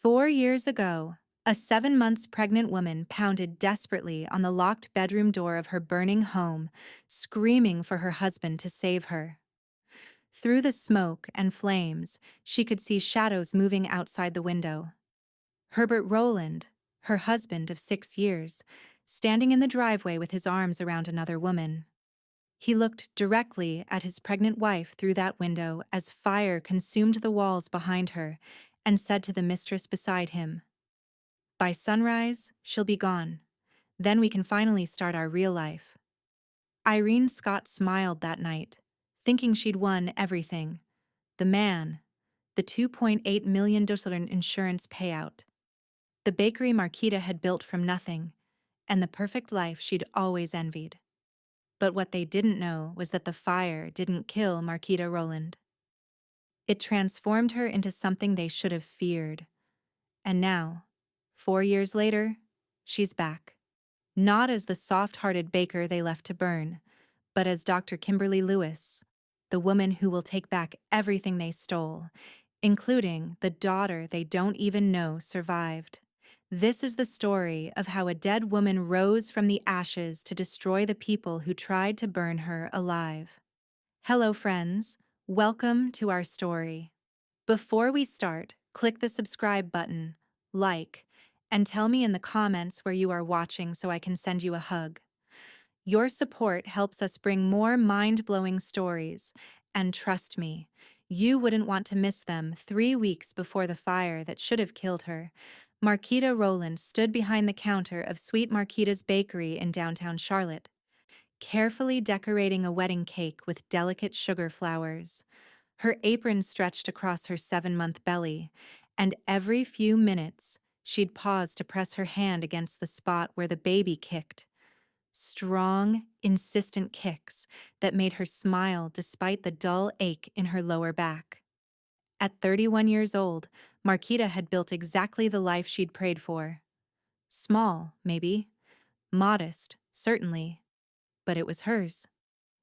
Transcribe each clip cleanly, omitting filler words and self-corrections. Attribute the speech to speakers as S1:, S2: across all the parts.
S1: 4 years ago, a 7 months pregnant woman pounded desperately on the locked bedroom door of her burning home, screaming for her husband to save her. Through the smoke and flames, she could see shadows moving outside the window. Herbert Rowland, her husband of 6 years, standing in the driveway with his arms around another woman. He looked directly at his pregnant wife through that window as fire consumed the walls behind her and said to the mistress beside him, "By sunrise, she'll be gone. Then we can finally start our real life." Irene Scott smiled that night, thinking she'd won everything. The man, the $2.8 million insurance payout, the bakery Marquita had built from nothing, and the perfect life she'd always envied. But what they didn't know was that the fire didn't kill Marquita Rowland. It transformed her into something they should have feared. And now, 4 years later, she's back. Not as the soft-hearted baker they left to burn, but as Dr. Kimberly Lewis, the woman who will take back everything they stole, including the daughter they don't even know survived. This is the story of how a dead woman rose from the ashes to destroy the people who tried to burn her alive. Hello, friends. Welcome to our story. Before we start, click the subscribe button, like, and tell me in the comments where you are watching so I can send you a hug. Your support helps us bring more mind-blowing stories, and trust me, you wouldn't want to miss them. 3 weeks before the fire that should have killed her, Marquita Rowland stood behind the counter of Sweet Marquita's Bakery in downtown Charlotte, carefully decorating a wedding cake with delicate sugar flowers. Her apron stretched across her 7-month belly, and every few minutes, she'd pause to press her hand against the spot where the baby kicked. Strong, insistent kicks that made her smile despite the dull ache in her lower back. At 31 years old, Marquita had built exactly the life she'd prayed for. Small, maybe. Modest, certainly. But it was hers.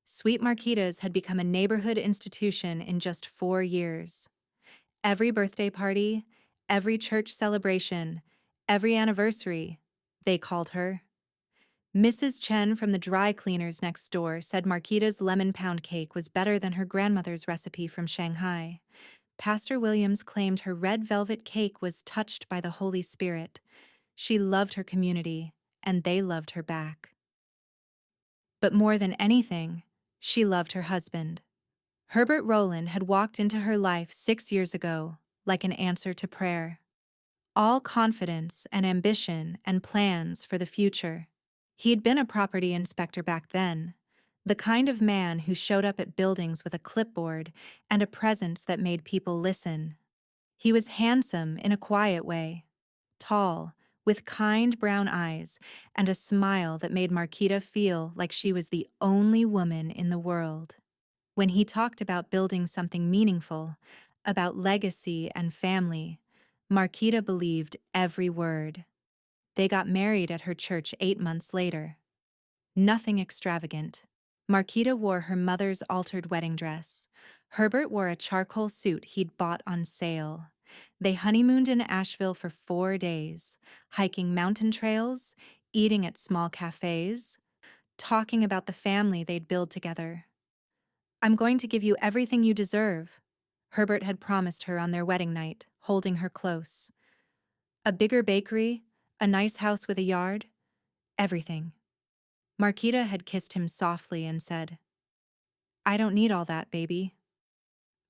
S1: Sweet Marquita's had become a neighborhood institution in just 4 years. Every birthday party, every church celebration, every anniversary, they called her. Mrs. Chen from the dry cleaners next door said Marquita's lemon pound cake was better than her grandmother's recipe from Shanghai. Pastor Williams claimed her red velvet cake was touched by the Holy Spirit. She loved her community, and they loved her back. But more than anything, she loved her husband. Herbert Rowland had walked into her life 6 years ago, like an answer to prayer. All confidence and ambition and plans for the future. He'd been a property inspector back then, the kind of man who showed up at buildings with a clipboard and a presence that made people listen. He was handsome in a quiet way, tall, with kind brown eyes and a smile that made Marquita feel like she was the only woman in the world. When he talked about building something meaningful, about legacy and family, Marquita believed every word. They got married at her church 8 months later. Nothing extravagant. Marquita wore her mother's altered wedding dress. Herbert wore a charcoal suit he'd bought on sale. They honeymooned in Asheville for 4 days, hiking mountain trails, eating at small cafes, talking about the family they'd build together. "I'm going to give you everything you deserve," Herbert had promised her on their wedding night, holding her close. A bigger bakery, a nice house with a yard, everything. Marquita had kissed him softly and said, "I don't need all that, baby.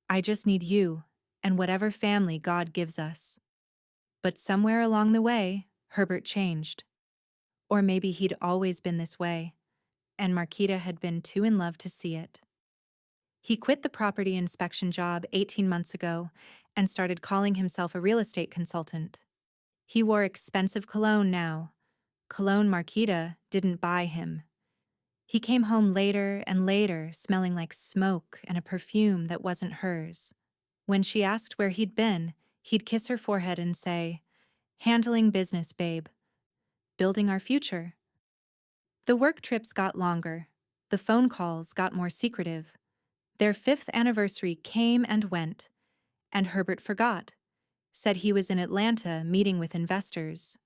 S1: I just need you and whatever family God gives us." But somewhere along the way, Herbert changed. Or maybe he'd always been this way, and Marquita had been too in love to see it. He quit the property inspection job 18 months ago and started calling himself a real estate consultant. He wore expensive cologne now, cologne Marquita didn't buy him. He came home later and later, smelling like smoke and a perfume that wasn't hers. When she asked where he'd been, he'd kiss her forehead and say, "Handling business, babe. Building our future." The work trips got longer. The phone calls got more secretive. Their 5th anniversary came and went, and Herbert forgot. said he was in Atlanta meeting with investors.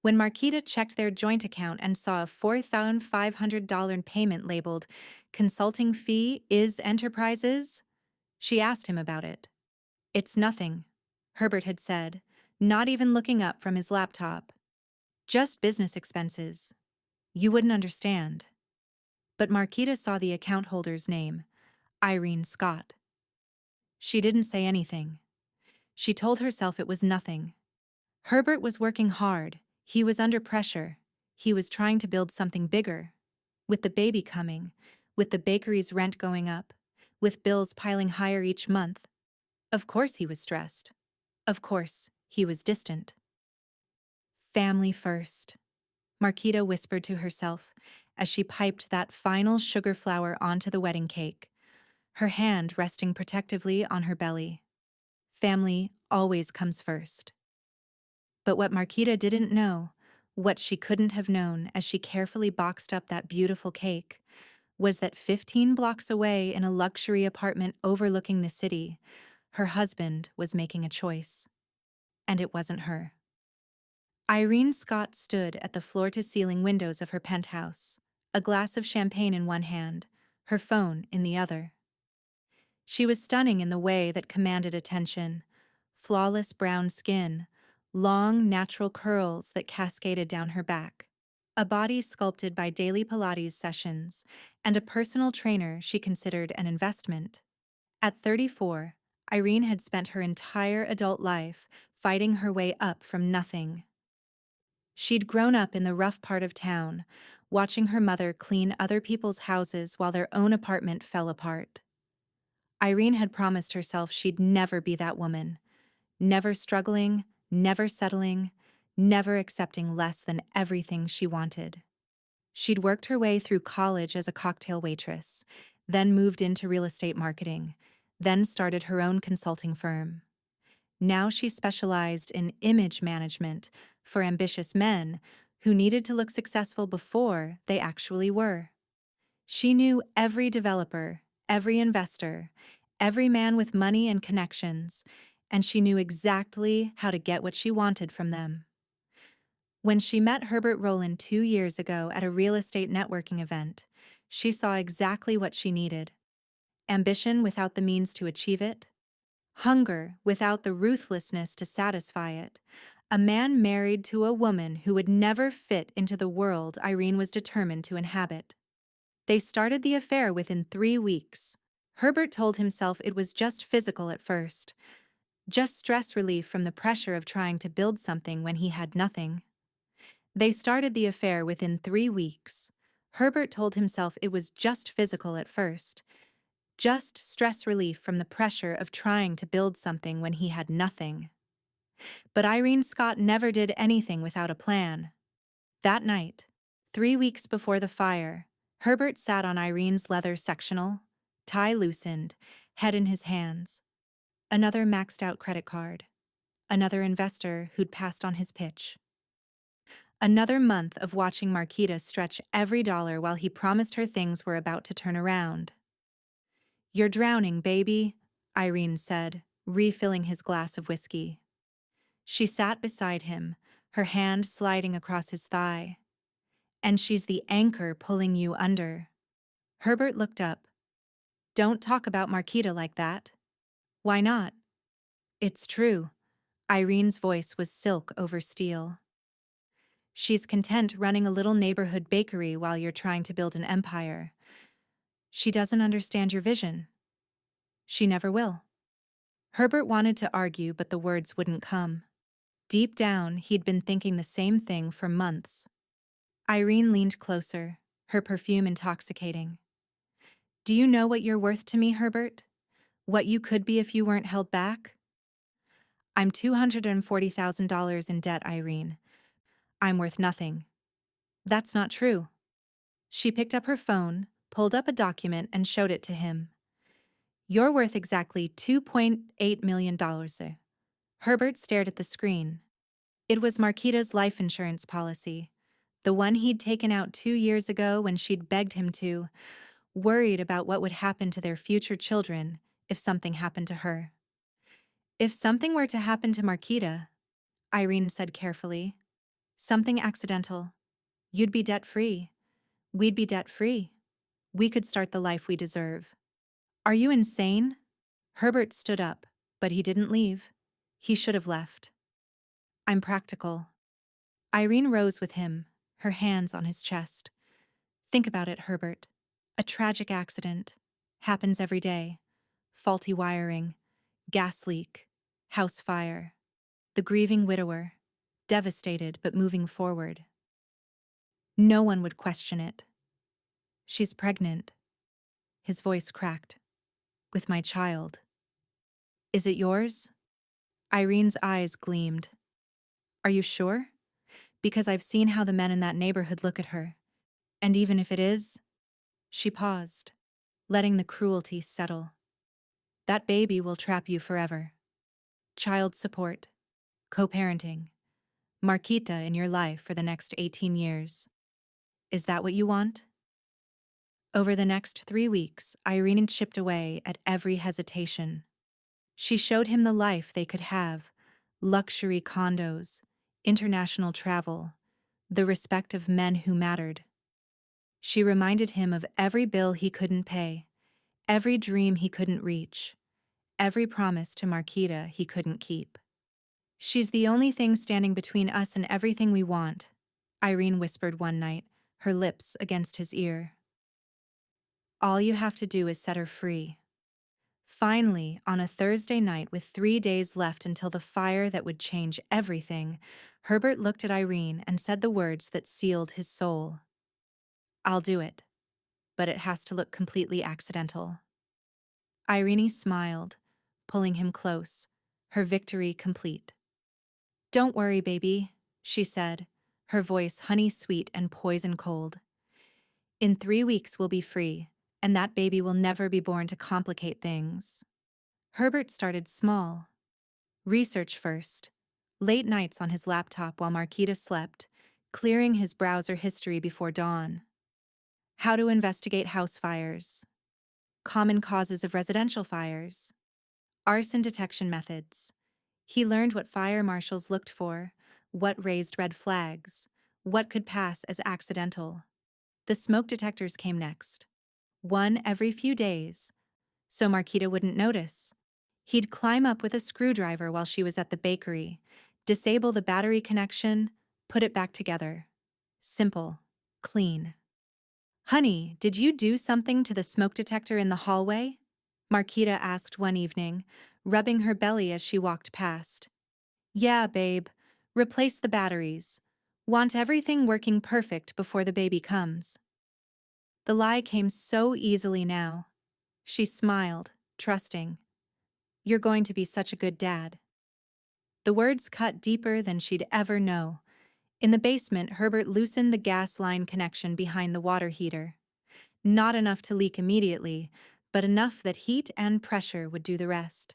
S1: When Marquita checked their joint account and saw a $4,500 payment labeled Consulting Fee is Enterprises, she asked him about it. It's nothing, Herbert had said, not even looking up from his laptop. Just business expenses. You wouldn't understand. But Marquita saw the account holder's name, Irene Scott. She didn't say anything. She told herself it was nothing. Herbert was working hard. He was under pressure. He was trying to build something bigger. With the baby coming, with the bakery's rent going up, with bills piling higher each month. Of course he was stressed. Of course he was distant. Family first, Marquita whispered to herself as she piped that final sugar flour onto the wedding cake, her hand resting protectively on her belly. Family always comes first. But what Marquita didn't know, what she couldn't have known as she carefully boxed up that beautiful cake, was that 15 blocks away in a luxury apartment overlooking the city, her husband was making a choice. And it wasn't her. Irene Scott stood at the floor-to-ceiling windows of her penthouse, a glass of champagne in one hand, her phone in the other. She was stunning in the way that commanded attention: flawless brown skin, long, natural curls that cascaded down her back, a body sculpted by daily Pilates sessions, and a personal trainer she considered an investment. At 34, Irene had spent her entire adult life fighting her way up from nothing. She'd grown up in the rough part of town, watching her mother clean other people's houses while their own apartment fell apart. Irene had promised herself she'd never be that woman, never struggling, never settling, never accepting less than everything she wanted. She'd worked her way through college as a cocktail waitress, then moved into real estate marketing, then started her own consulting firm. Now she specialized in image management for ambitious men who needed to look successful before they actually were. She knew every developer, every investor, every man with money and connections, and she knew exactly how to get what she wanted from them. When she met Herbert Rowland 2 years ago at a real estate networking event, she saw exactly what she needed: ambition without the means to achieve it, hunger without the ruthlessness to satisfy it, a man married to a woman who would never fit into the world Irene was determined to inhabit. They started the affair within 3 weeks. Herbert told himself it was just physical at first, just stress relief from the pressure of trying to build something when he had nothing. They started the affair within 3 weeks. Herbert told himself it was just physical at first, just stress relief from the pressure of trying to build something when he had nothing. But Irene Scott never did anything without a plan. That night, 3 weeks before the fire, Herbert sat on Irene's leather sectional, tie loosened, head in his hands. Another maxed-out credit card. Another investor who'd passed on his pitch. Another month of watching Marquita stretch every dollar while he promised her things were about to turn around. "You're drowning, baby," Irene said, refilling his glass of whiskey. She sat beside him, her hand sliding across his thigh. "And she's the anchor pulling you under." Herbert looked up. "Don't talk about Marquita like that." "Why not?" "It's true." Irene's voice was silk over steel. "She's content running a little neighborhood bakery while you're trying to build an empire. She doesn't understand your vision. She never will." Herbert wanted to argue, but the words wouldn't come. Deep down, he'd been thinking the same thing for months. Irene leaned closer, her perfume intoxicating. "Do you know what you're worth to me, Herbert? What you could be if you weren't held back?" "I'm $240,000 in debt, Irene. I'm worth nothing." "That's not true." She picked up her phone, pulled up a document, and showed it to him. "You're worth exactly $2.8 million. Herbert stared at the screen. It was Marquita's life insurance policy, the one he'd taken out 2 years ago when she'd begged him to, worried about what would happen to their future children if something happened to her. If something were to happen to Marquita, Irene said carefully, something accidental, you'd be debt-free. We'd be debt-free. We could start the life we deserve. Are you insane? Herbert stood up, but he didn't leave. He should have left. I'm practical. Irene rose with him, her hands on his chest. Think about it, Herbert. A tragic accident. Happens every day. Faulty wiring. Gas leak. House fire. The grieving widower. Devastated but moving forward. No one would question it. She's pregnant. His voice cracked. With my child. Is it yours? Irene's eyes gleamed. Are you sure? Because I've seen how the men in that neighborhood look at her. And even if it is, she paused, letting the cruelty settle. That baby will trap you forever. Child support, co-parenting, Marquita in your life for the next 18 years. Is that what you want? Over the next 3 weeks, Irene chipped away at every hesitation. She showed him the life they could have, luxury condos, international travel, the respect of men who mattered. She reminded him of every bill he couldn't pay, every dream he couldn't reach, every promise to Marquita he couldn't keep. She's the only thing standing between us and everything we want, Irene whispered one night, her lips against his ear. All you have to do is set her free. Finally, on a Thursday night with 3 days left until the fire that would change everything, Herbert looked at Irene and said the words that sealed his soul. I'll do it, but it has to look completely accidental. Irene smiled, pulling him close, her victory complete. Don't worry, baby, she said, her voice honey-sweet and poison-cold. In 3 weeks we'll be free, and that baby will never be born to complicate things. Herbert started small. Research first. Late nights on his laptop while Marquita slept, clearing his browser history before dawn. How to investigate house fires. Common causes of residential fires. Arson detection methods. He learned what fire marshals looked for, what raised red flags, what could pass as accidental. The smoke detectors came next. One every few days, so Marquita wouldn't notice. He'd climb up with a screwdriver while she was at the bakery, disable the battery connection, put it back together. Simple. Clean. Honey, did you do something to the smoke detector in the hallway? Marquita asked one evening, rubbing her belly as she walked past. Yeah, babe. Replace the batteries. Want everything working perfect before the baby comes. The lie came so easily now. She smiled, trusting. You're going to be such a good dad. The words cut deeper than she'd ever know. In the basement, Herbert loosened the gas line connection behind the water heater. Not enough to leak immediately, but enough that heat and pressure would do the rest.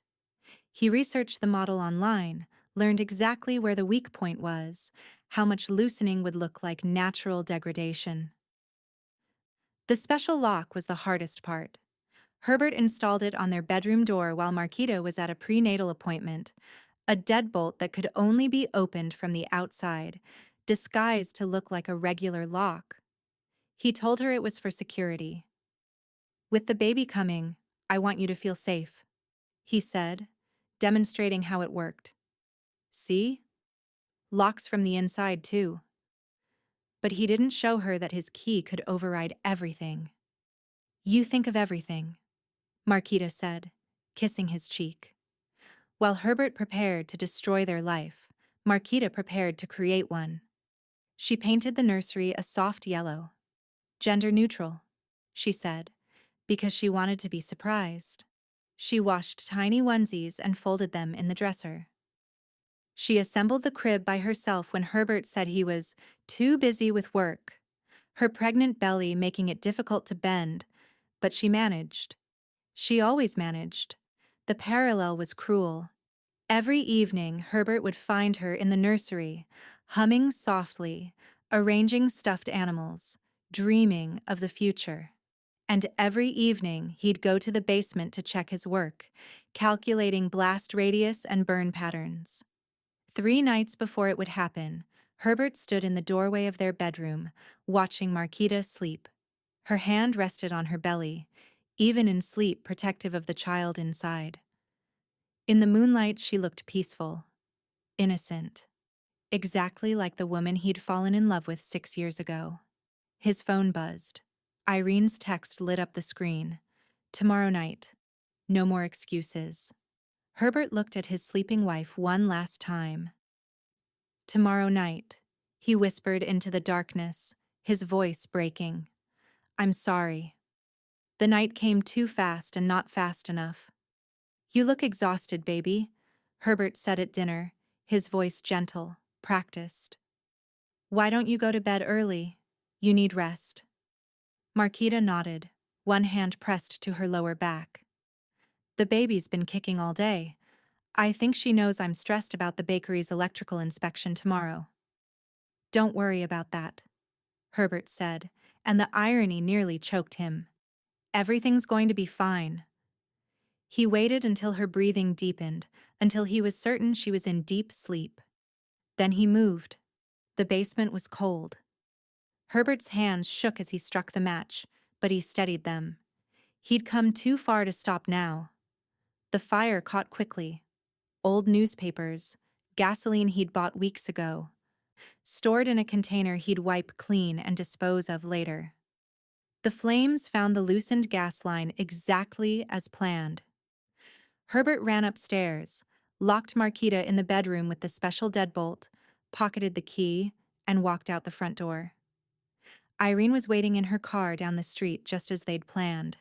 S1: He researched the model online, learned exactly where the weak point was, how much loosening would look like natural degradation. The special lock was the hardest part. Herbert installed it on their bedroom door while Marquita was at a prenatal appointment, a deadbolt that could only be opened from the outside, disguised to look like a regular lock. He told her it was for security. With the baby coming, I want you to feel safe, he said, demonstrating how it worked. See? Locks from the inside, too. But he didn't show her that his key could override everything. You think of everything, Marquita said, kissing his cheek. While Herbert prepared to destroy their life, Marquita prepared to create one. She painted the nursery a soft yellow. Gender neutral, she said, because she wanted to be surprised. She washed tiny onesies and folded them in the dresser. She assembled the crib by herself when Herbert said he was too busy with work, her pregnant belly making it difficult to bend, but she managed. She always managed. The parallel was cruel. Every evening, Herbert would find her in the nursery, humming softly, arranging stuffed animals, dreaming of the future. And every evening, he'd go to the basement to check his work, calculating blast radius and burn patterns. 3 nights before it would happen, Herbert stood in the doorway of their bedroom, watching Marquita sleep. Her hand rested on her belly, even in sleep protective of the child inside. In the moonlight, she looked peaceful, innocent, exactly like the woman he'd fallen in love with 6 years ago. His phone buzzed. Irene's text lit up the screen. Tomorrow night. No more excuses. Herbert looked at his sleeping wife one last time. Tomorrow night, he whispered into the darkness, his voice breaking. I'm sorry. The night came too fast and not fast enough. You look exhausted, baby, Herbert said at dinner, his voice gentle, practiced. Why don't you go to bed early? You need rest. Marquita nodded, one hand pressed to her lower back. The baby's been kicking all day. I think she knows I'm stressed about the bakery's electrical inspection tomorrow. Don't worry about that, Herbert said, and the irony nearly choked him. Everything's going to be fine. He waited until her breathing deepened, until he was certain she was in deep sleep. Then he moved. The basement was cold. Herbert's hands shook as he struck the match, but he steadied them. He'd come too far to stop now. The fire caught quickly. Old newspapers, gasoline he'd bought weeks ago, stored in a container he'd wipe clean and dispose of later. The flames found the loosened gas line exactly as planned. Herbert ran upstairs, locked Marquita in the bedroom with the special deadbolt, pocketed the key, and walked out the front door. Irene was waiting in her car down the street just as they'd planned.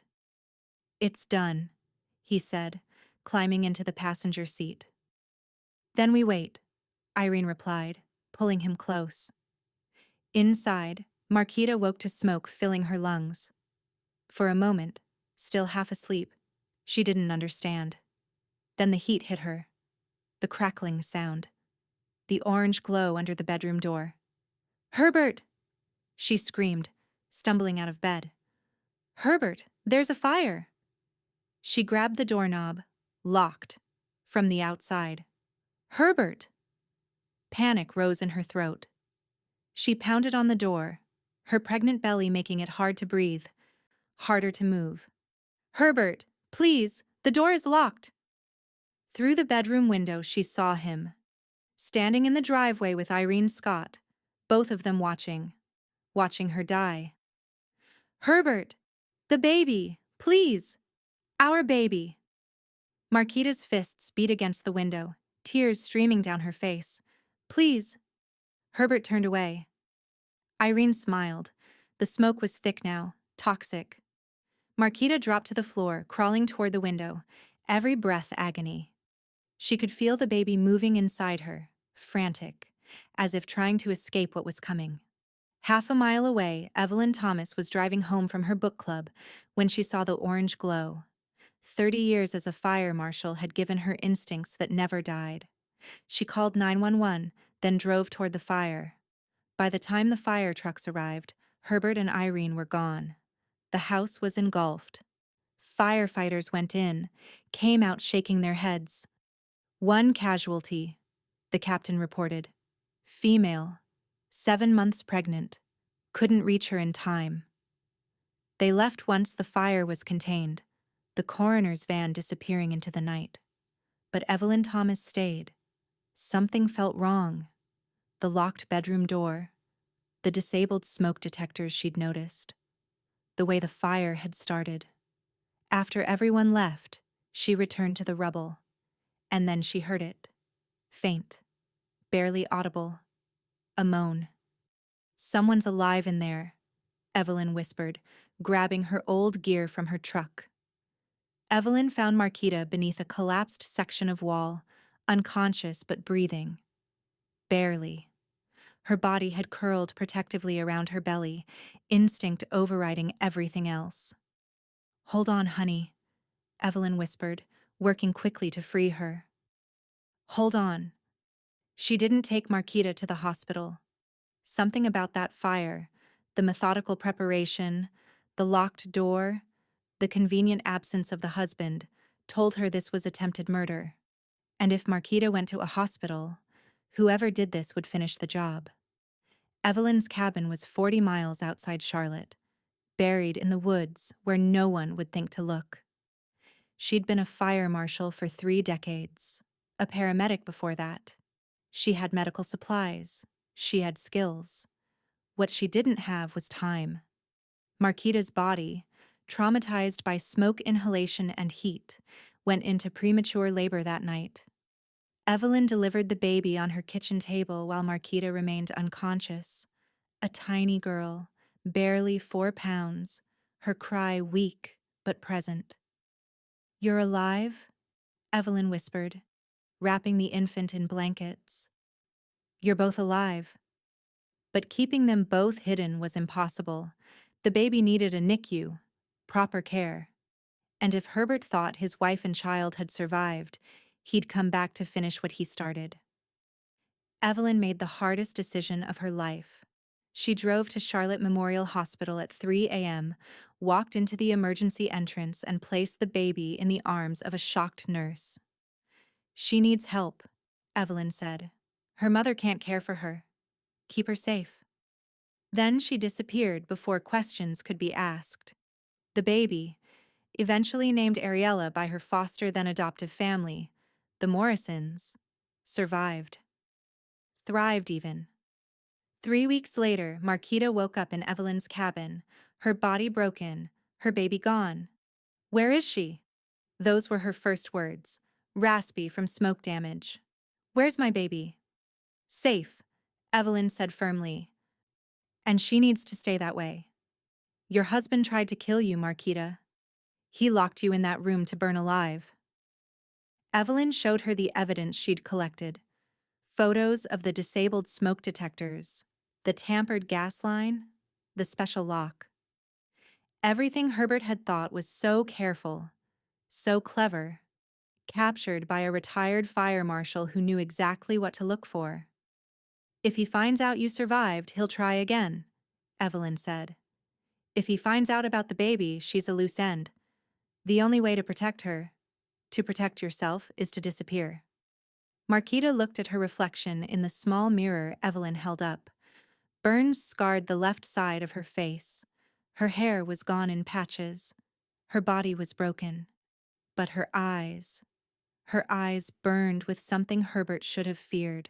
S1: It's done, he said, climbing into the passenger seat. Then we wait, Irene replied, pulling him close. Inside, Marquita woke to smoke filling her lungs. For a moment, still half asleep, she didn't understand. Then the heat hit her. The crackling sound. The orange glow under the bedroom door. Herbert! She screamed, stumbling out of bed. Herbert, there's a fire! She grabbed the doorknob, locked, from the outside. Herbert! Panic rose in her throat. She pounded on the door, her pregnant belly making it hard to breathe, harder to move. Herbert, please, the door is locked! Through the bedroom window she saw him, standing in the driveway with Irene Scott, both of them watching her die. Herbert! The baby! Please! Our baby! Marquita's fists beat against the window, tears streaming down her face. Please! Herbert turned away. Irene smiled. The smoke was thick now, toxic. Marquita dropped to the floor, crawling toward the window, every breath agony. She could feel the baby moving inside her, frantic, as if trying to escape what was coming. Half a mile away, Evelyn Thomas was driving home from her book club when she saw the orange glow. 30 years as a fire marshal had given her instincts that never died. She called 911, then drove toward the fire. By the time the fire trucks arrived, Herbert and Irene were gone. The house was engulfed. Firefighters went in, came out shaking their heads. One casualty, the captain reported. Female, 7 months pregnant, couldn't reach her in time. They left once the fire was contained, the coroner's van disappearing into the night. But Evelyn Thomas stayed. Something felt wrong. The locked bedroom door, the disabled smoke detectors she'd noticed, the way the fire had started. After everyone left, she returned to the rubble, and then she heard it. Faint, barely audible, a moan. Someone's alive in there, Evelyn whispered, grabbing her old gear from her truck. Evelyn found Marquita beneath a collapsed section of wall, unconscious but breathing. Barely. Her body had curled protectively around her belly, instinct overriding everything else. Hold on, honey, Evelyn whispered, working quickly to free her. Hold on. She didn't take Marquita to the hospital. Something about that fire, the methodical preparation, The locked door, the convenient absence of the husband, told her this was attempted murder. And if Marquita went to a hospital, whoever did this would finish the job. Evelyn's cabin was 40 miles outside Charlotte, buried in the woods where no one would think to look. She'd been a fire marshal for 3 decades, a paramedic before that. She had medical supplies. She had skills. What she didn't have was time. Marquita's body, traumatized by smoke inhalation and heat, went into premature labor that night. Evelyn delivered the baby on her kitchen table while Marquita remained unconscious. A tiny girl, barely 4 pounds, her cry weak but present. "You're alive?" Evelyn whispered, wrapping the infant in blankets. "You're both alive." But keeping them both hidden was impossible. The baby needed a NICU, proper care. And if Herbert thought his wife and child had survived, he'd come back to finish what he started. Evelyn made the hardest decision of her life. She drove to Charlotte Memorial Hospital at 3 a.m., walked into the emergency entrance, and placed the baby in the arms of a shocked nurse. "She needs help," Evelyn said. "Her mother can't care for her. Keep her safe." Then she disappeared before questions could be asked. The baby, eventually named Ariella by her foster then adoptive family, the Morrisons, survived. Thrived even. 3 weeks later, Marquita woke up in Evelyn's cabin, her body broken, her baby gone. "Where is she?" Those were her first words, raspy from smoke damage. "Where's my baby?" "Safe," Evelyn said firmly. "And she needs to stay that way. Your husband tried to kill you, Marquita. He locked you in that room to burn alive." Evelyn showed her the evidence she'd collected. Photos of the disabled smoke detectors, the tampered gas line, the special lock. Everything Herbert had thought was so careful, so clever, captured by a retired fire marshal who knew exactly what to look for. "If he finds out you survived, he'll try again," Evelyn said. "If he finds out about the baby, she's a loose end. The only way to protect her, to protect yourself, is to disappear." Marquita looked at her reflection in the small mirror Evelyn held up. Burns scarred the left side of her face. Her hair was gone in patches. Her body was broken. But her eyes burned with something Herbert should have feared.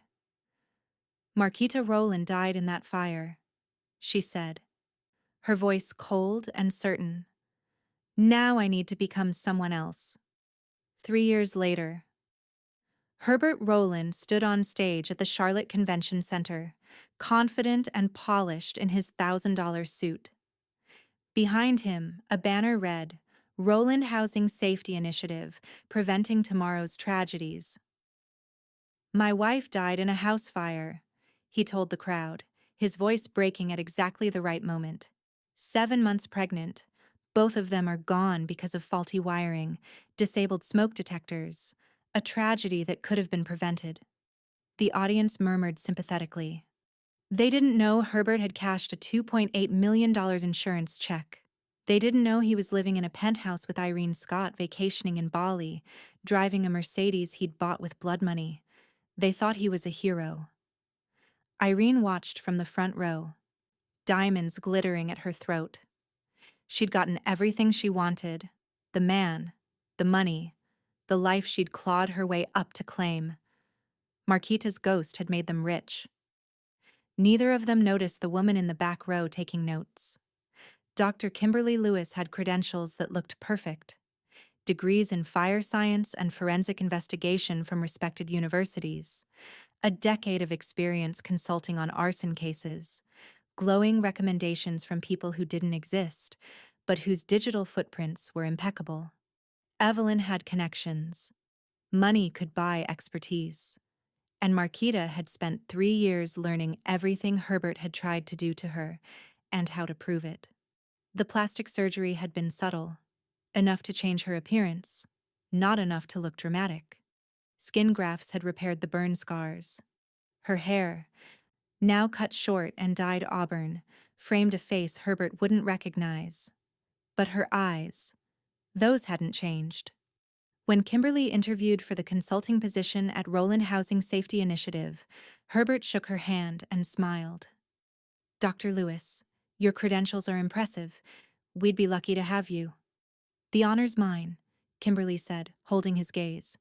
S1: "Marquita Rowland died in that fire," she said, her voice cold and certain. "Now I need to become someone else." 3 years later, Herbert Rowland stood on stage at the Charlotte Convention Center, confident and polished in his $1,000 suit. Behind him, a banner read, "Rowland Housing Safety Initiative, Preventing Tomorrow's Tragedies." "My wife died in a house fire," he told the crowd, his voice breaking at exactly the right moment. 7 months pregnant. Both of them are gone because of faulty wiring, disabled smoke detectors, a tragedy that could have been prevented. The audience murmured sympathetically. They didn't know Herbert had cashed a $2.8 million insurance check. They didn't know he was living in a penthouse with Irene Scott, vacationing in Bali, driving a Mercedes he'd bought with blood money. They thought he was a hero. Irene watched from the front row, diamonds glittering at her throat. She'd gotten everything she wanted: the man, the money, the life she'd clawed her way up to claim. Marquita's ghost had made them rich. Neither of them noticed the woman in the back row taking notes. Dr. Kimberly Lewis had credentials that looked perfect. Degrees in fire science and forensic investigation from respected universities. A decade of experience consulting on arson cases. Glowing recommendations from people who didn't exist, but whose digital footprints were impeccable. Evelyn had connections. Money could buy expertise. And Marquita had spent 3 years learning everything Herbert had tried to do to her and how to prove it. The plastic surgery had been subtle, enough to change her appearance, not enough to look dramatic. Skin grafts had repaired the burn scars. Her hair, now cut short and dyed auburn, framed a face Herbert wouldn't recognize. But her eyes, those hadn't changed. When Kimberly interviewed for the consulting position at Roland Housing Safety Initiative, Herbert shook her hand and smiled. Dr. Lewis, your credentials are impressive. We'd be lucky to have you. The honor's mine, Kimberly said, holding his gaze.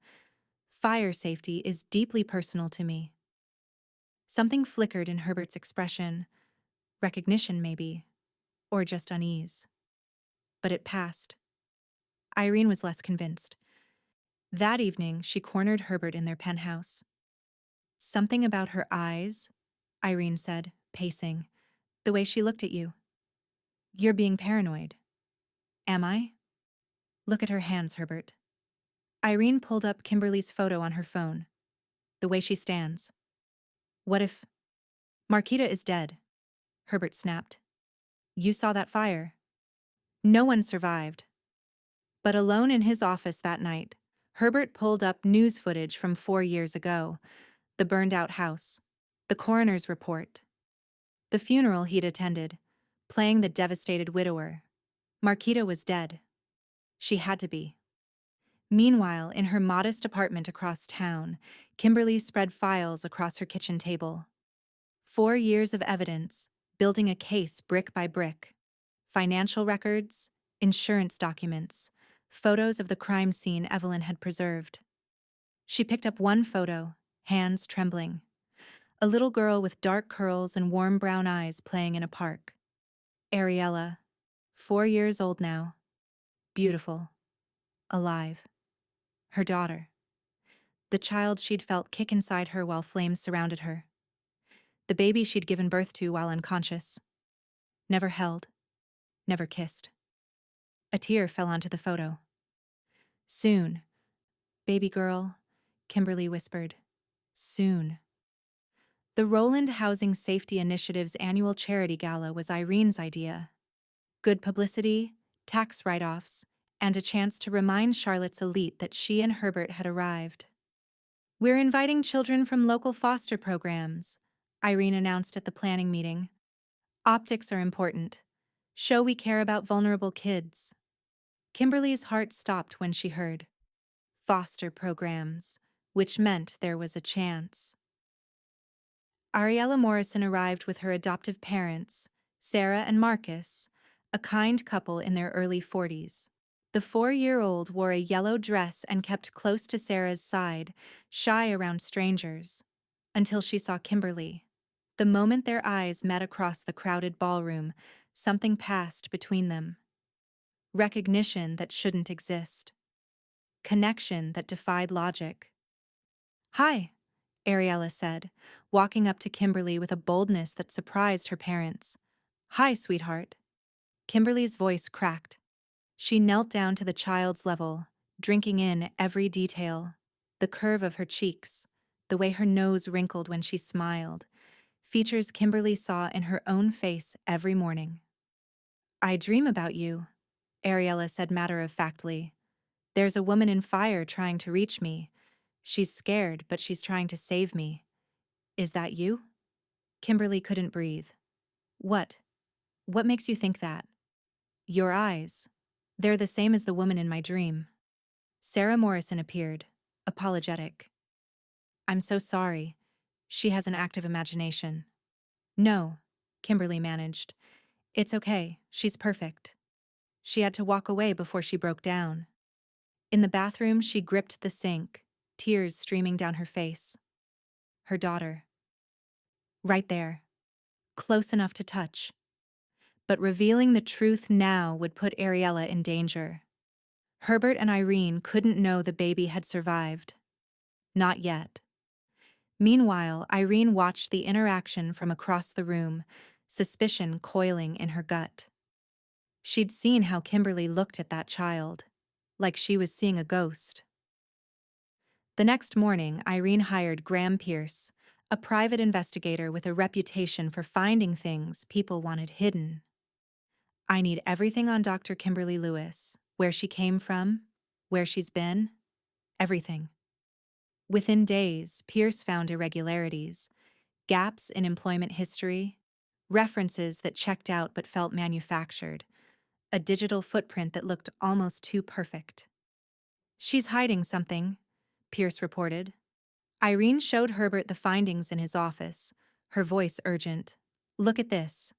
S1: Fire safety is deeply personal to me. Something flickered in Herbert's expression. Recognition, maybe, or just unease. But it passed. Irene was less convinced. That evening, she cornered Herbert in their penthouse. Something about her eyes, Irene said, pacing. The way she looked at you. You're being paranoid. Am I? Look at her hands, Herbert. Irene pulled up Kimberly's photo on her phone. The way she stands. What if... Marquita is dead, Herbert snapped. You saw that fire. No one survived. But alone in his office that night, Herbert pulled up news footage from 4 years ago. The burned-out house. The coroner's report. The funeral he'd attended, playing the devastated widower. Marquita was dead. She had to be. Meanwhile, in her modest apartment across town, Kimberly spread files across her kitchen table. 4 years of evidence, building a case brick by brick. Financial records, insurance documents, photos of the crime scene Evelyn had preserved. She picked up one photo, hands trembling. A little girl with dark curls and warm brown eyes playing in a park. Ariella, 4 years old now. Beautiful. Alive. Her daughter. The child she'd felt kick inside her while flames surrounded her. The baby she'd given birth to while unconscious. Never held. Never kissed. A tear fell onto the photo. Soon. Baby girl, Kimberly whispered. Soon. The Roland Housing Safety Initiative's annual charity gala was Irene's idea. Good publicity, tax write-offs, and a chance to remind Charlotte's elite that she and Herbert had arrived. We're inviting children from local foster programs, Irene announced at the planning meeting. Optics are important. Show we care about vulnerable kids. Kimberly's heart stopped when she heard foster programs, which meant there was a chance. Ariella Morrison arrived with her adoptive parents, Sarah and Marcus, a kind couple in their early 40s. The 4-year-old wore a yellow dress and kept close to Sarah's side, shy around strangers, until she saw Kimberly. The moment their eyes met across the crowded ballroom, something passed between them. Recognition that shouldn't exist. Connection that defied logic. Hi, Ariella said, walking up to Kimberly with a boldness that surprised her parents. Hi, sweetheart. Kimberly's voice cracked. She knelt down to the child's level, drinking in every detail. The curve of her cheeks, the way her nose wrinkled when she smiled, features Kimberly saw in her own face every morning. I dream about you, Ariella said matter-of-factly. There's a woman in fire trying to reach me. She's scared, but she's trying to save me. Is that you? Kimberly couldn't breathe. What? What makes you think that? Your eyes. They're the same as the woman in my dream. Sarah Morrison appeared, apologetic. I'm so sorry. She has an active imagination. No, Kimberly managed. It's okay, she's perfect. She had to walk away before she broke down. In the bathroom, she gripped the sink, tears streaming down her face. Her daughter. Right there. Close enough to touch. But revealing the truth now would put Ariella in danger. Herbert and Irene couldn't know the baby had survived. Not yet. Meanwhile, Irene watched the interaction from across the room, suspicion coiling in her gut. She'd seen how Kimberly looked at that child, like she was seeing a ghost. The next morning, Irene hired Graham Pierce, a private investigator with a reputation for finding things people wanted hidden. I need everything on Dr. Kimberly Lewis, where she came from, where she's been, everything. Within days, Pierce found irregularities, gaps in employment history, references that checked out but felt manufactured, a digital footprint that looked almost too perfect. She's hiding something, Pierce reported. Irene showed Herbert the findings in his office, her voice urgent. Look at this.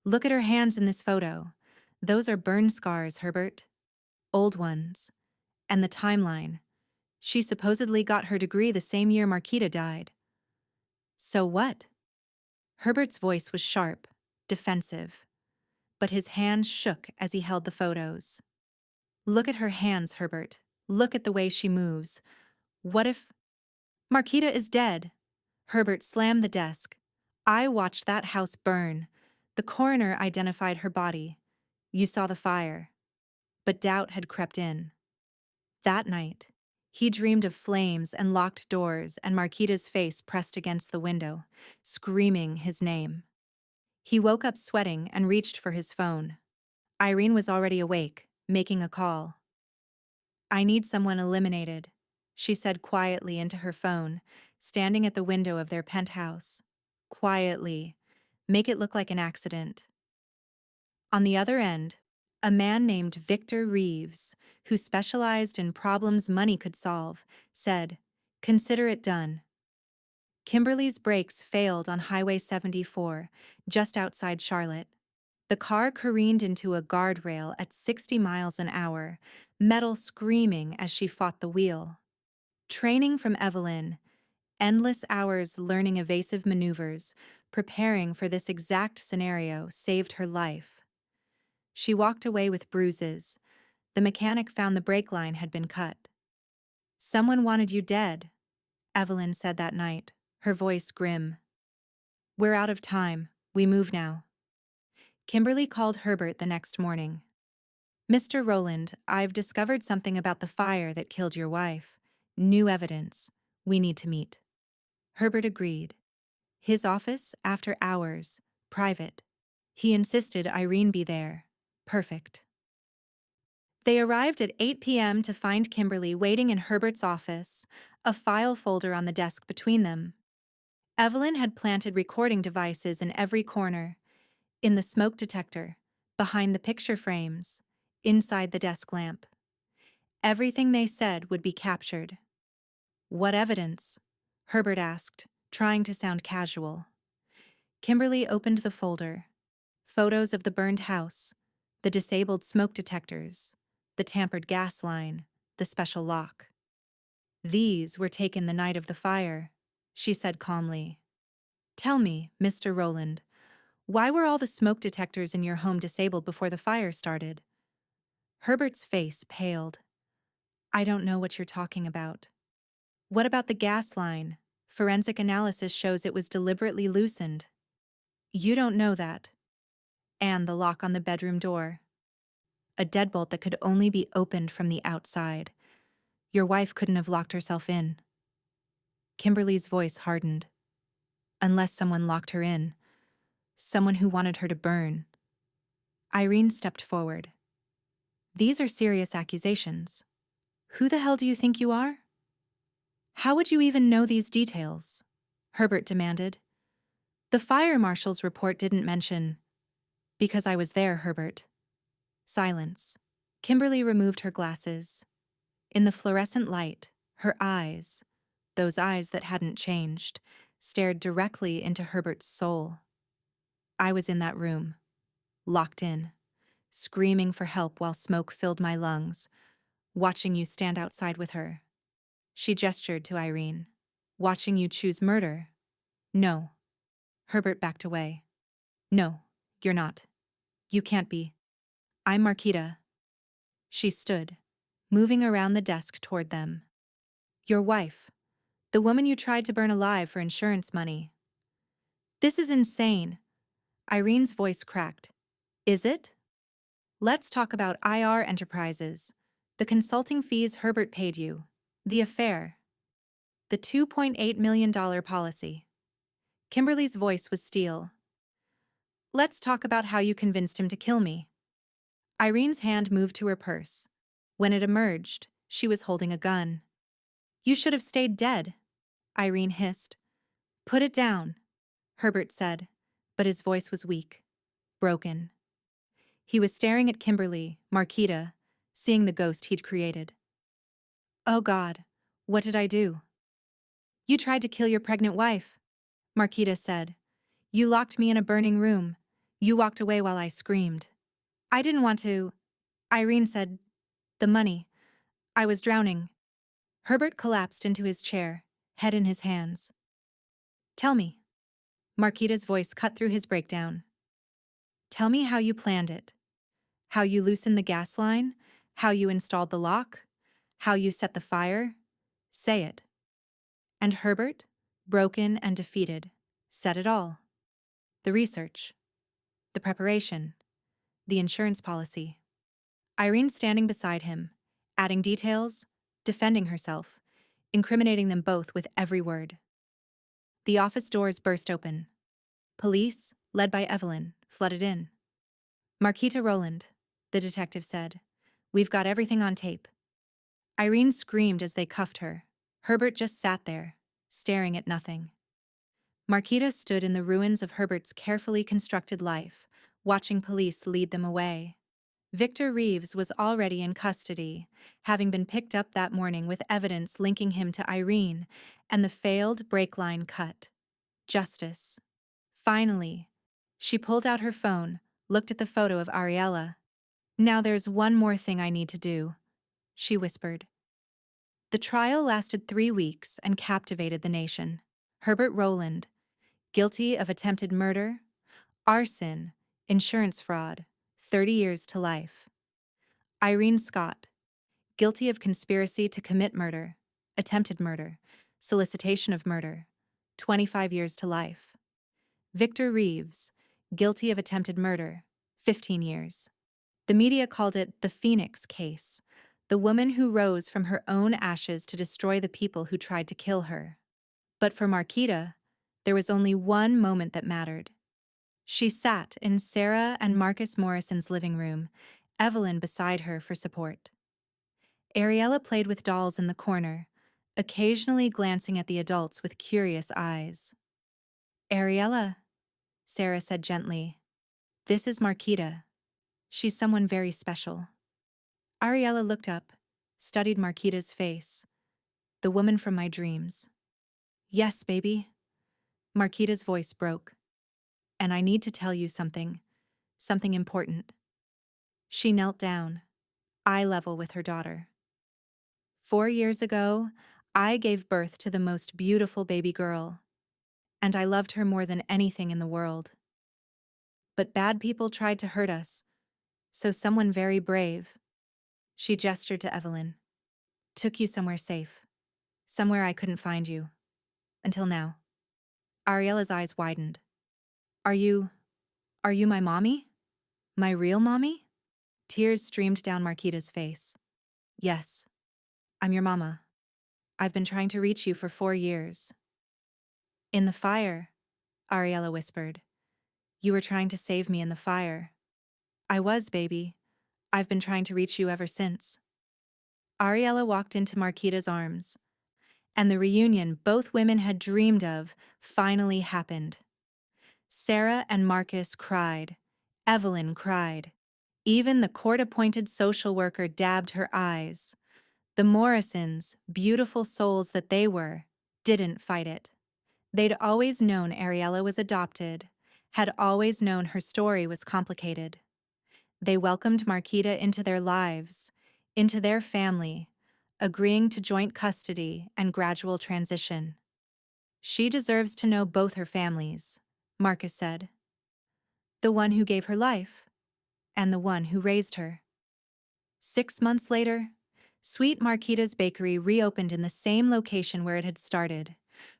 S1: Look at her hands in this photo. Those are burn scars, Herbert. Old ones. And the timeline. She supposedly got her degree the same year Marquita died. So what? Herbert's voice was sharp, defensive, but his hands shook as he held the photos. Look at her hands, Herbert. Look at the way she moves. What if... Marquita is dead. Herbert slammed the desk. I watched that house burn. The coroner identified her body. You saw the fire. But doubt had crept in. That night, he dreamed of flames and locked doors and Marquita's face pressed against the window, screaming his name. He woke up sweating and reached for his phone. Irene was already awake, making a call. I need someone eliminated, she said quietly into her phone, standing at the window of their penthouse. Quietly. Make it look like an accident. On the other end, a man named Victor Reeves, who specialized in problems money could solve, said, Consider it done. Kimberly's brakes failed on Highway 74, just outside Charlotte. The car careened into a guardrail at 60 miles an hour, metal screaming as she fought the wheel. Training from Evelyn, endless hours learning evasive maneuvers, preparing for this exact scenario saved her life. She walked away with bruises. The mechanic found the brake line had been cut. Someone wanted you dead, Evelyn said that night, her voice grim. We're out of time. We move now. Kimberly called Herbert the next morning. Mr. Rowland, I've discovered something about the fire that killed your wife. New evidence. We need to meet. Herbert agreed. His office, after hours, private. He insisted Irene be there. Perfect. They arrived at 8 p.m. to find Kimberly waiting in Herbert's office, a file folder on the desk between them. Evelyn had planted recording devices in every corner, in the smoke detector, behind the picture frames, inside the desk lamp. Everything they said would be captured. What evidence? Herbert asked, trying to sound casual. Kimberly opened the folder. Photos of the burned house, the disabled smoke detectors, the tampered gas line, the special lock. These were taken the night of the fire, she said calmly. Tell me, Mr. Rowland, why were all the smoke detectors in your home disabled before the fire started? Herbert's face paled. I don't know what you're talking about. What about the gas line? Forensic analysis shows it was deliberately loosened. You don't know that. And the lock on the bedroom door. A deadbolt that could only be opened from the outside. Your wife couldn't have locked herself in. Kimberly's voice hardened. Unless someone locked her in. Someone who wanted her to burn. Irene stepped forward. These are serious accusations. Who the hell do you think you are? How would you even know these details? Herbert demanded. The fire marshal's report didn't mention... Because I was there, Herbert. Silence. Kimberly removed her glasses. In the fluorescent light, her eyes, those eyes that hadn't changed, stared directly into Herbert's soul. I was in that room, locked in, screaming for help while smoke filled my lungs, watching you stand outside with her. She gestured to Irene. Watching you choose murder. No. Herbert backed away. No, you're not. You can't be. I'm Marquita. She stood, moving around the desk toward them. Your wife. The woman you tried to burn alive for insurance money. This is insane. Irene's voice cracked. Is it? Let's talk about IR Enterprises. The consulting fees Herbert paid you. The affair. The $2.8 million policy. Kimberly's voice was steel. Let's talk about how you convinced him to kill me. Irene's hand moved to her purse. When it emerged, she was holding a gun. You should have stayed dead, Irene hissed. Put it down, Herbert said, but his voice was weak, broken. He was staring at Kimberly, Marquita, seeing the ghost he'd created. Oh God, what did I do? You tried to kill your pregnant wife, Marquita said. You locked me in a burning room. You walked away while I screamed. I didn't want to. Irene said, the money. I was drowning. Herbert collapsed into his chair, head in his hands. Tell me. Marquita's voice cut through his breakdown. Tell me how you planned it. How you loosened the gas line, how you installed the lock, how you set the fire. Say it. And Herbert, broken and defeated, said it all. The research, the preparation, the insurance policy. Irene standing beside him, adding details, defending herself, incriminating them both with every word. The office doors burst open. Police, led by Evelyn, flooded in. Marquita Rowland, the detective said, we've got everything on tape. Irene screamed as they cuffed her. Herbert just sat there, staring at nothing. Marquita stood in the ruins of Herbert's carefully constructed life, watching police lead them away. Victor Reeves was already in custody, having been picked up that morning with evidence linking him to Irene and the failed brake line cut. Justice. Finally, she pulled out her phone, looked at the photo of Ariella. Now there's one more thing I need to do, she whispered. The trial lasted 3 weeks and captivated the nation. Herbert Rowland, guilty of attempted murder, arson, insurance fraud, 30 years to life. Irene Scott, guilty of conspiracy to commit murder, attempted murder, solicitation of murder, 25 years to life. Victor Reeves, guilty of attempted murder, 15 years. The media called it the Phoenix case, the woman who rose from her own ashes to destroy the people who tried to kill her. But for Marquita, there was only one moment that mattered. She sat in Sarah and Marcus Morrison's living room, Evelyn beside her for support. Ariella played with dolls in the corner, occasionally glancing at the adults with curious eyes. Ariella, Sarah said gently, this is Marquita. She's someone very special. Ariella looked up, studied Marquita's face. The woman from my dreams. Yes, baby. Marquita's voice broke. And I need to tell you something important. She knelt down, eye level with her daughter. 4 years ago, I gave birth to the most beautiful baby girl, and I loved her more than anything in the world. But bad people tried to hurt us, so someone very brave, she gestured to Evelyn, took you somewhere safe, somewhere I couldn't find you. Until now. Ariella's eyes widened. Are you my mommy? My real mommy? Tears streamed down Marquita's face. Yes, I'm your mama. I've been trying to reach you for 4 years. In the fire, Ariella whispered. You were trying to save me in the fire. I was, baby. I've been trying to reach you ever since. Ariella walked into Marquita's arms, and the reunion both women had dreamed of finally happened. Sarah and Marcus cried. Evelyn cried. Even the court-appointed social worker dabbed her eyes. The Morrisons, beautiful souls that they were, didn't fight it. They'd always known Ariella was adopted, had always known her story was complicated. They welcomed Marquita into their lives, into their family, agreeing to joint custody and gradual transition. She deserves to know both her families, Marcus said. The one who gave her life, and the one who raised her. 6 months later, Sweet Marquita's Bakery reopened in the same location where it had started,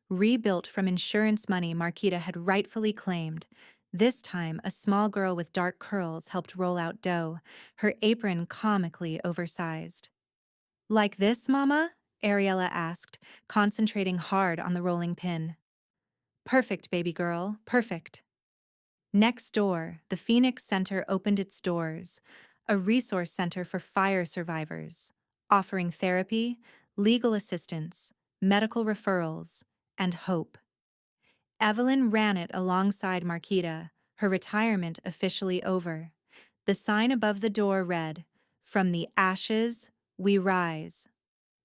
S1: rebuilt from insurance money Marquita had rightfully claimed. This time, a small girl with dark curls helped roll out dough, her apron comically oversized. Like this, Mama? Ariella asked, concentrating hard on the rolling pin. Perfect, baby girl, perfect. Next door, the Phoenix Center opened its doors, a resource center for fire survivors, offering therapy, legal assistance, medical referrals, and hope. Evelyn ran it alongside Marquita, her retirement officially over. The sign above the door read, "From the ashes, we rise."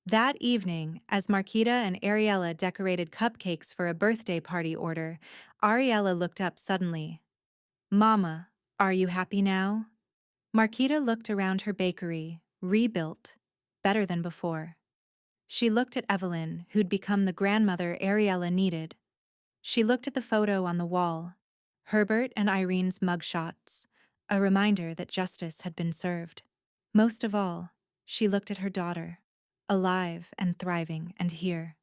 S1: That evening, as Marquita and Ariella decorated cupcakes for a birthday party order, Ariella looked up suddenly. "Mama, are you happy now?" Marquita looked around her bakery, rebuilt, better than before. She looked at Evelyn, who'd become the grandmother Ariella needed. She looked at the photo on the wall, Herbert and Irene's mugshots, a reminder that justice had been served. Most of all, she looked at her daughter, alive and thriving and here.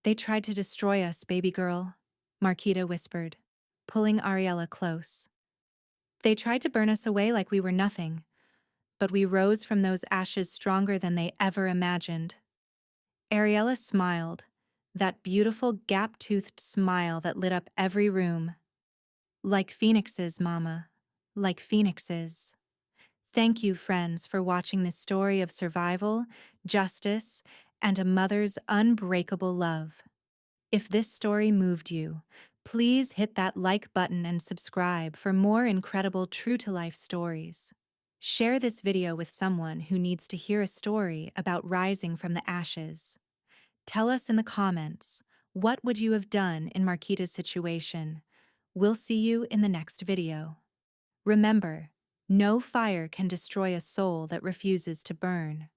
S1: "They tried to destroy us, baby girl," Marquita whispered, pulling Ariella close. "They tried to burn us away like we were nothing, but we rose from those ashes stronger than they ever imagined." Ariella smiled, that beautiful gap-toothed smile that lit up every room. "Like phoenixes, Mama, like phoenixes." Thank you, friends, for watching this story of survival, justice, and a mother's unbreakable love. If this story moved you, please hit that like button and subscribe for more incredible true-to-life stories. Share this video with someone who needs to hear a story about rising from the ashes. Tell us in the comments, what would you have done in Marquita's situation? We'll see you in the next video. Remember, no fire can destroy a soul that refuses to burn.